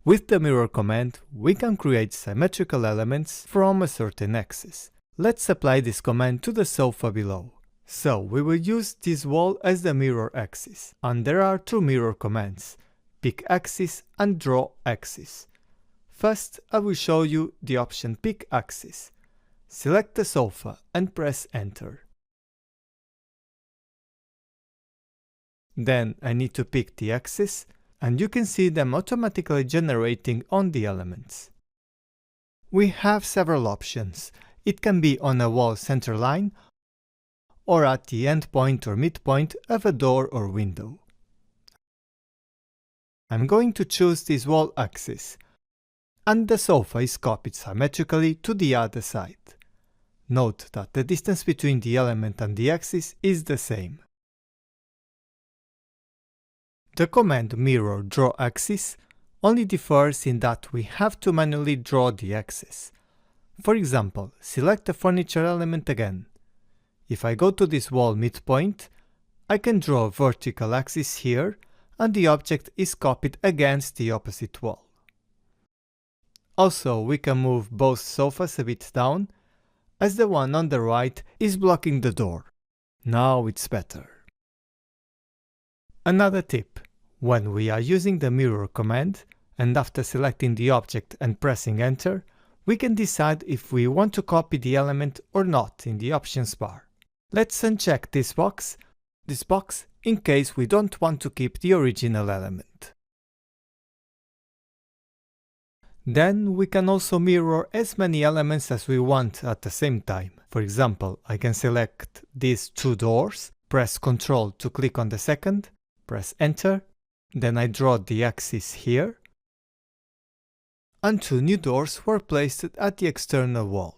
With the mirror command, we can create symmetrical elements from a certain axis. Let's apply this command to the sofa below. So we will use this wall as the mirror axis, and there are two mirror commands: pick axis and draw axis. First, I will show you the option pick axis. Select the sofa and press enter. Then I need to pick the axis, and you can see them automatically generating on the elements. We have several options. It can be on a wall center line, or at the end point or midpoint of a door or window. I'm going to choose this wall axis, and the sofa is copied symmetrically to the other side. Note that the distance between the element and the axis is the same. The command mirror draw axis only differs in that we have to manually draw the axis. For example, select the furniture element again. If I go to this wall midpoint, I can draw a vertical axis here, and the object is copied against the opposite wall. Also, we can move both sofas a bit down, as the one on the right is blocking the door. Now it's better. Another tip: when we are using the mirror command, and after selecting the object and pressing enter, we can decide if we want to copy the element or not in the options bar. Let's uncheck this box in case we don't want to keep the original element. Then we can also mirror as many elements as we want at the same time. For example, I can select these two doors, press Ctrl to click on the second, press enter, then I draw the axis here, and two new doors were placed at the external wall.